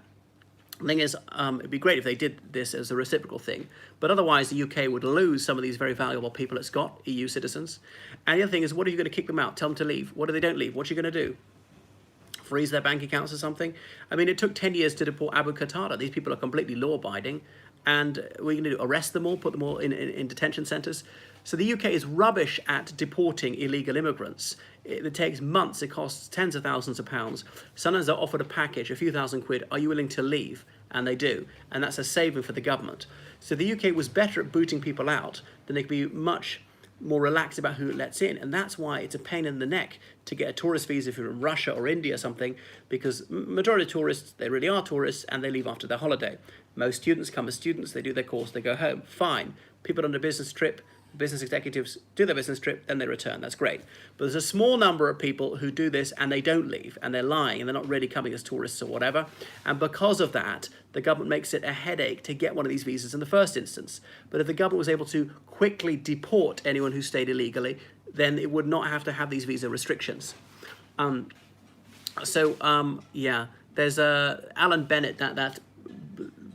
The thing is, it'd be great if they did this as a reciprocal thing, but otherwise the UK would lose some of these very valuable people it's got, EU citizens. And the other thing is, what are you going to kick them out? Tell them to leave. What if they don't leave? What are you going to do? Freeze their bank accounts or something? I mean, it took 10 years to deport Abu Qatada. These people are completely law-abiding, and we're going to arrest them all, put them all in detention centres. So the UK is rubbish at deporting illegal immigrants. It takes months, it costs tens of thousands of pounds. Sometimes they're offered a package, a few thousand quid, are you willing to leave? And they do, and that's a saving for the government. So the UK was better at booting people out than they could be much more relaxed about who it lets in, and that's why it's a pain in the neck to get a tourist visa if you're in Russia or India or something, because majority of tourists, they really are tourists and they leave after their holiday. Most students come as students, they do their course, they go home, fine. People on a business trip, business executives do their business trip, then they return, that's great. But there's a small number of people who do this and they don't leave, and they're lying, and they're not really coming as tourists or whatever, and because of that, the government makes it a headache to get one of these visas in the first instance. But if the government was able to quickly deport anyone who stayed illegally, then it would not have to have these visa restrictions. Yeah, there's Alan Bennett, that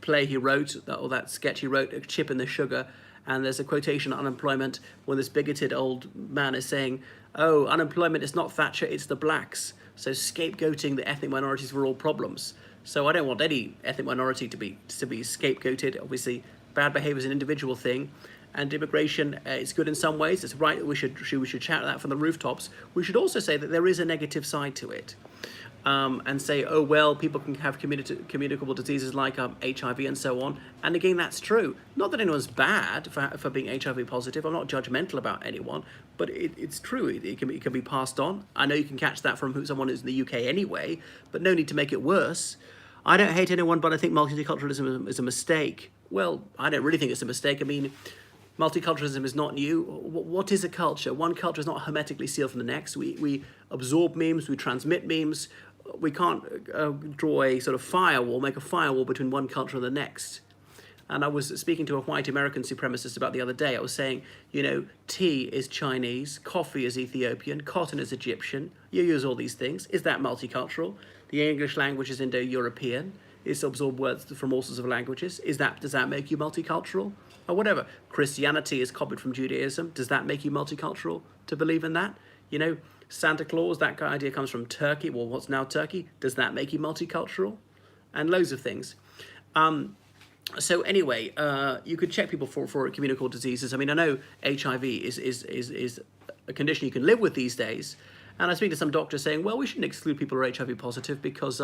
play he wrote, or that sketch he wrote, A Chip in the Sugar, and there's a quotation on unemployment when this bigoted old man is saying, oh, unemployment is not Thatcher, it's the blacks. So scapegoating the ethnic minorities for all problems. So I don't want any ethnic minority to be scapegoated. Obviously, bad behavior is an individual thing, and immigration is good in some ways. It's right that we should shout that from the rooftops. We should also say that there is a negative side to it. And say, oh, well, people can have communicable diseases like HIV and so on. And again, that's true. Not that anyone's bad for being HIV positive. I'm not judgmental about anyone, but it's true. It can be passed on. I know you can catch that from someone who's in the UK anyway, but no need to make it worse. I don't hate anyone, but I think multiculturalism is a mistake. Well, I don't really think it's a mistake. I mean, multiculturalism is not new. What is a culture? One culture is not hermetically sealed from the next. We absorb memes, we transmit memes. We can't draw a sort of firewall, make a firewall between one culture and the next. And I was speaking to a white American supremacist about the other day. I was saying, you know, tea is Chinese, coffee is Ethiopian, cotton is Egyptian. You use all these things. Is that multicultural? The English language is Indo-European. It's absorbed words from all sorts of languages. Does that make you multicultural? Or whatever. Christianity is copied from Judaism. Does that make you multicultural to believe in that? You know, Santa Claus, that idea comes from Turkey. Well, what's now Turkey? Does that make you multicultural? And loads of things. So anyway, you could check people for communicable diseases. I mean, I know HIV is a condition you can live with these days. And I speak to some doctors saying, well, we shouldn't exclude people who are HIV positive because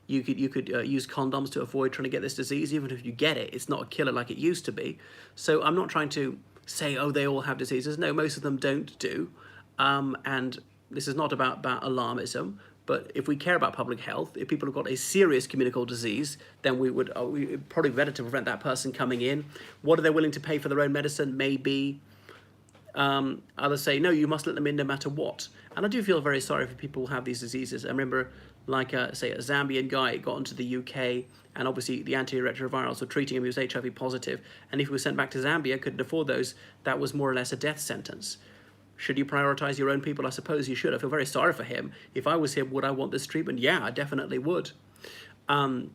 you could use condoms to avoid trying to get this disease. Even if you get it, it's not a killer like it used to be. So I'm not trying to say, oh, they all have diseases. No, most of them don't do. And this is not about alarmism, but if we care about public health, if people have got a serious communicable disease, then we probably better to prevent that person coming in. What are they willing to pay for their own medicine? Maybe. Others say, no, you must let them in no matter what. And I do feel very sorry for people who have these diseases. I remember, say, a Zambian guy got into the UK, and obviously the antiretrovirals were treating him. He was HIV positive, and if he was sent back to Zambia, couldn't afford those, that was more or less a death sentence. Should you prioritize your own people? I suppose you should. I feel very sorry for him. If I was him, would I want this treatment? Yeah, I definitely would. So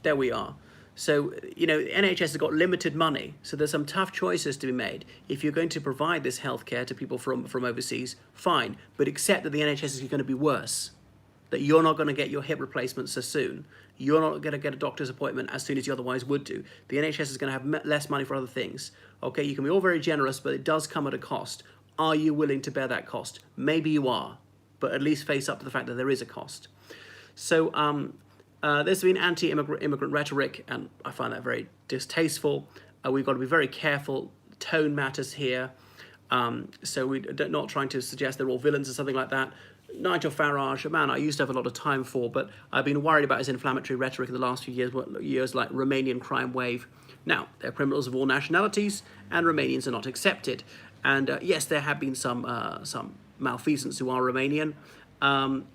there we are. So, you know, NHS has got limited money, so there's some tough choices to be made. If you're going to provide this healthcare to people from overseas, fine, but accept that the NHS is going to be worse, that you're not going to get your hip replacement so soon. You're not going to get a doctor's appointment as soon as you otherwise would do. The NHS is going to have less money for other things. Okay, you can be all very generous, but it does come at a cost. Are you willing to bear that cost? Maybe you are, but at least face up to the fact that there is a cost. So there's been anti-immigrant rhetoric, and I find that very distasteful. We've got to be very careful. Tone matters here. So we're not trying to suggest they're all villains or something like that. Nigel Farage, a man I used to have a lot of time for, but I've been worried about his inflammatory rhetoric in the last few years like Romanian crime wave. Now, they're criminals of all nationalities, and Romanians are not accepted. And yes, there have been some malfeasants who are Romanian, and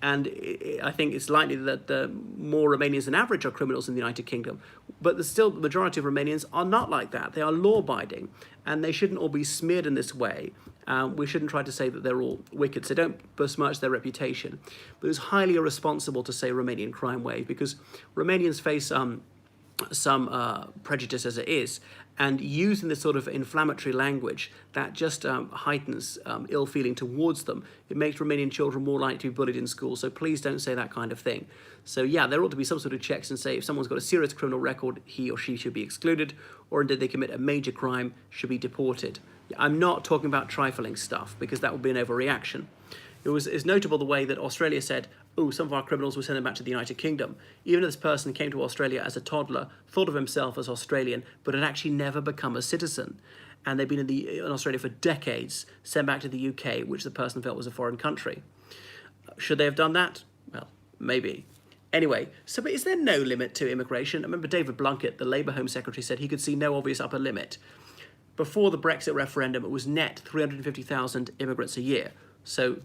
I think it's likely that more Romanians than average are criminals in the United Kingdom. But the majority of Romanians are not like that. They are law-abiding, and they shouldn't all be smeared in this way. We shouldn't try to say that they're all wicked, so don't besmirch their reputation. But it's highly irresponsible to say Romanian crime wave, because Romanians face some prejudice as it is, And using this sort of inflammatory language that just heightens ill feeling towards them. It makes Romanian children more likely to be bullied in school. So please don't say that kind of thing. So yeah, there ought to be some sort of checks and say if someone's got a serious criminal record, he or she should be excluded, or did they commit a major crime, should be deported. I'm not talking about trifling stuff because that would be an overreaction. It's notable the way that Australia said, oh, some of our criminals will send them back to the United Kingdom. Even if this person came to Australia as a toddler, thought of himself as Australian, but had actually never become a citizen. And they've been in Australia for decades, sent back to the UK, which the person felt was a foreign country. Should they have done that? Well, maybe. Anyway, so but is there no limit to immigration? I remember David Blunkett, the Labour Home Secretary, said he could see no obvious upper limit. Before the Brexit referendum, it was net 350,000 immigrants a year. So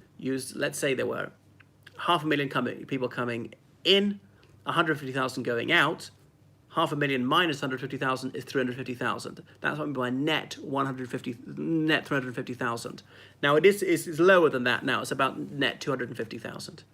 let's say there were 500,000 people coming in, 150,000 going out. 500,000 minus 150,000 is 350,000. That's what I mean by net 350,000. Now it is lower than that now. It's about net 250,000.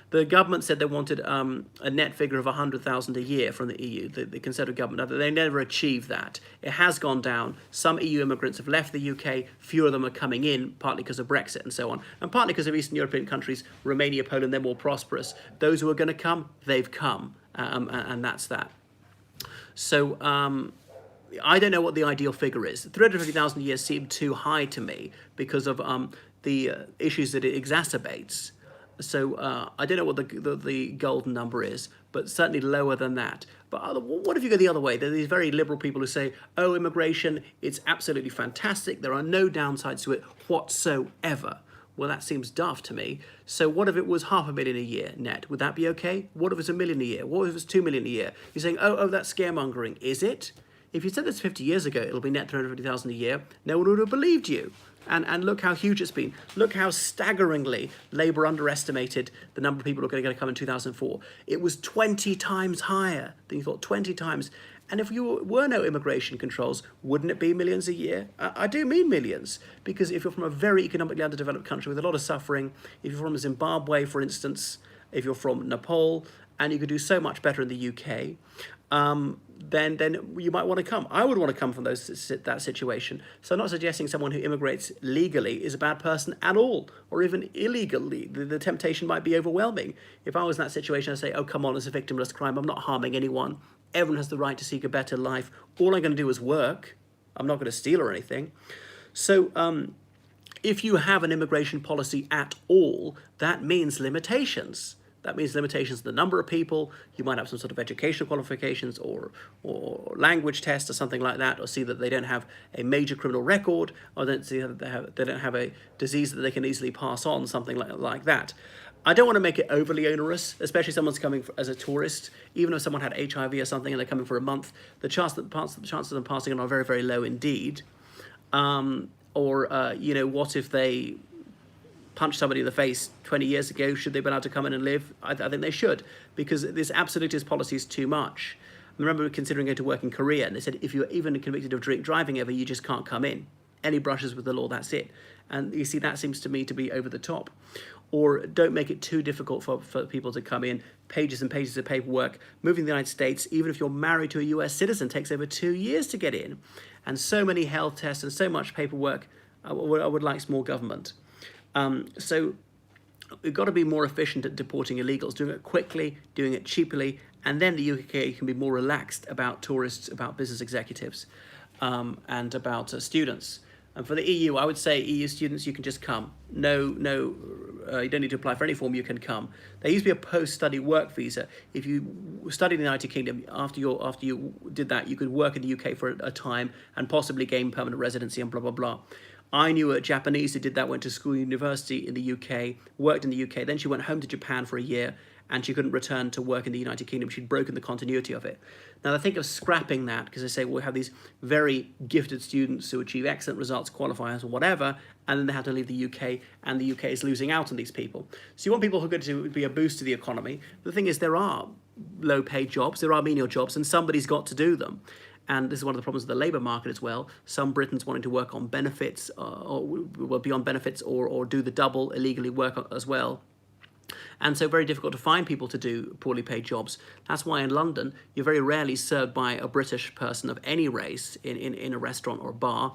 The government said they wanted a net figure of 100,000 a year from the EU, the Conservative government. They never achieved that. It has gone down. Some EU immigrants have left the UK. Fewer of them are coming in, partly because of Brexit and so on, and partly because of Eastern European countries, Romania, Poland, they're more prosperous. Those who are going to come, they've come, and that's that. So I don't know what the ideal figure is. 350,000 a year seemed too high to me because of the issues that it exacerbates. So I don't know what the golden number is, but certainly lower than that. But what if you go the other way? There are these very liberal people who say, oh, immigration, it's absolutely fantastic. There are no downsides to it whatsoever. Well, that seems daft to me. So what if it was 500,000 a year net? Would that be okay? What if it's 1 million a year? What if it's 2 million a year? You're saying, oh, that's scaremongering. Is it? If you said this 50 years ago, it'll be net 350,000 a year, no one would have believed you. And look how huge it's been. Look how staggeringly Labour underestimated the number of people who are going to come in 2004. It was 20 times higher than you thought, 20 times. And if you were no immigration controls, wouldn't it be millions a year? I do mean millions, because if you're from a very economically underdeveloped country with a lot of suffering, if you're from Zimbabwe, for instance, if you're from Nepal, and you could do so much better in the UK, then you might want to come. I would want to come from that situation. So I'm not suggesting someone who immigrates legally is a bad person at all, or even illegally. The temptation might be overwhelming. If I was in that situation, I'd say, oh, come on, it's a victimless crime. I'm not harming anyone. Everyone has the right to seek a better life. All I'm going to do is work. I'm not going to steal or anything. So if you have an immigration policy at all, that means limitations. That means limitations in the number of people. You might have some sort of educational qualifications or language test or something like that, or see that they don't have a major criminal record, or they don't have a disease that they can easily pass on, something like that. I don't want to make it overly onerous, especially if someone's coming as a tourist. Even if someone had HIV or something and they're coming for a month, the chances of them passing on are very, very low indeed. What if they punched somebody in the face 20 years ago? Should they be allowed to come in and live? I think they should, because this absolutist policy is too much. I remember considering going to work in Korea, and they said if you're even convicted of drink driving ever, you just can't come in. Any brushes with the law, that's it. And you see, that seems to me to be over the top. Or don't make it too difficult for people to come in. Pages and pages of paperwork. Moving to the United States, even if you're married to a US citizen, takes over 2 years to get in. And so many health tests and so much paperwork. I would like some more government. So we've got to be more efficient at deporting illegals, doing it quickly, doing it cheaply, and then the UK can be more relaxed about tourists, about business executives, and about students. And for the EU, I would say EU students, you can just come. No, you don't need to apply for any form, you can come. There used to be a post-study work visa. If you studied in the United Kingdom, after you did that, you could work in the UK for a time and possibly gain permanent residency and blah, blah, blah. I knew a Japanese who did that, went to school, university in the UK, worked in the UK, then she went home to Japan for a year, and she couldn't return to work in the United Kingdom. She'd broken the continuity of it. Now, I think of scrapping that, because they say, well, we have these very gifted students who achieve excellent results, qualifiers or whatever, and then they have to leave the UK, and the UK is losing out on these people. So you want people who are going to be a boost to the economy. The thing is, there are low-paid jobs, there are menial jobs, and somebody's got to do them. And this is one of the problems of the labour market as well. Some Britons wanting to work on benefits, or be on benefits, or do the double, illegally work as well. And so very difficult to find people to do poorly paid jobs. That's why in London, you're very rarely served by a British person of any race in a restaurant or a bar,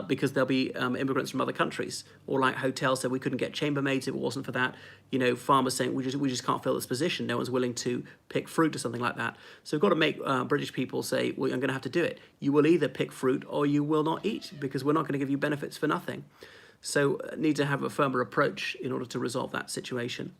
because there'll be immigrants from other countries. Or like hotels said we couldn't get chambermaids if it wasn't for that. You know, farmers saying we just can't fill this position. No one's willing to pick fruit or something like that. So we've got to make British people say, well, I'm going to have to do it. You will either pick fruit or you will not eat, because we're not going to give you benefits for nothing. So need to have a firmer approach in order to resolve that situation.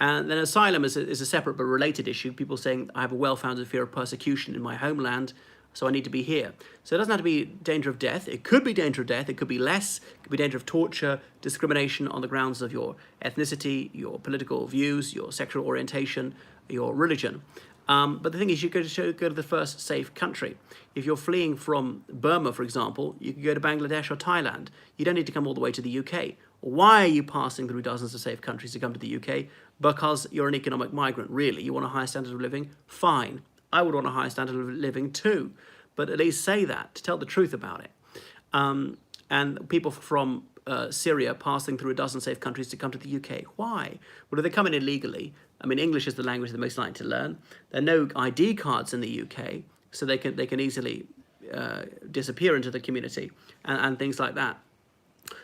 And then asylum is a separate but related issue. People saying, I have a well-founded fear of persecution in my homeland, so I need to be here. So it doesn't have to be danger of death. It could be danger of death. It could be less. It could be danger of torture, discrimination on the grounds of your ethnicity, your political views, your sexual orientation, your religion. But the thing is, you go to the first safe country. If you're fleeing from Burma, for example, you can go to Bangladesh or Thailand. You don't need to come all the way to the UK. Why are you passing through dozens of safe countries to come to the UK? Because you're an economic migrant, really. You want a higher standard of living? Fine. I would want a higher standard of living too. But at least say that, to tell the truth about it. And people from Syria passing through a dozen safe countries to come to the UK. Why? Well, if they're coming illegally, I mean, English is the language they're most likely to learn. There are no ID cards in the UK, so they can easily disappear into the community and things like that.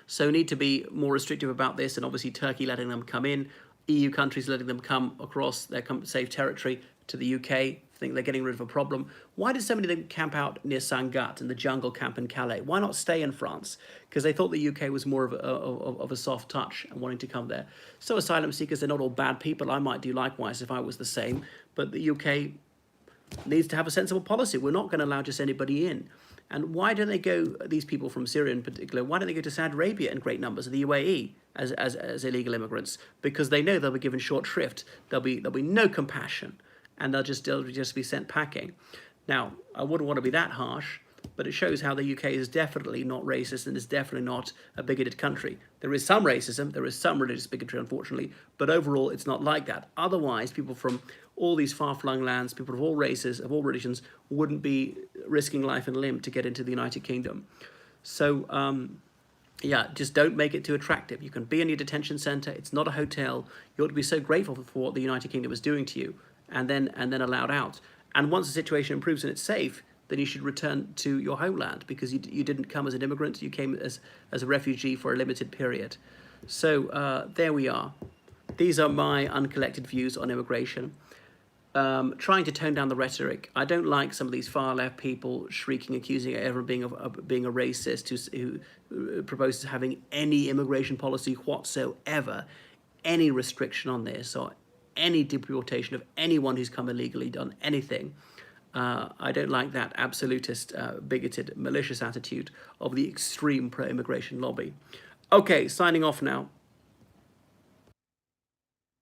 So need to be more restrictive about this, and obviously Turkey letting them come in, EU countries letting them come across their safe territory to the UK. Think they're getting rid of a problem. Why did so many of them camp out near Sangatte in the jungle camp in Calais? Why not stay in France? Because they thought the UK was more of a soft touch and wanting to come there. So asylum seekers, they're not all bad people. I might do likewise if I was the same. But the UK needs to have a sensible policy. We're not going to allow just anybody in. And why don't they go, these people from Syria in particular, why don't they go to Saudi Arabia in great numbers, or the UAE, as illegal immigrants? Because they know they'll be given short shrift. There'll be no compassion, and they'll just be sent packing. Now, I wouldn't want to be that harsh, but it shows how the UK is definitely not racist and is definitely not a bigoted country. There is some racism, there is some religious bigotry, unfortunately, but overall it's not like that. Otherwise, people from all these far-flung lands, people of all races, of all religions, wouldn't be risking life and limb to get into the United Kingdom. So, yeah, just don't make it too attractive. You can be in your detention centre. It's not a hotel. You ought to be so grateful for what the United Kingdom is doing to you, and then allowed out. And once the situation improves and it's safe, then you should return to your homeland, because you didn't come as an immigrant. You came as a refugee for a limited period. So there we are. These are my uncollected views on immigration. Trying to tone down the rhetoric. I don't like some of these far left people shrieking, accusing everyone of being a racist who proposes having any immigration policy whatsoever, any restriction on this, or any deportation of anyone who's come illegally, done anything. I don't like that absolutist, bigoted, malicious attitude of the extreme pro-immigration lobby. Okay, signing off now.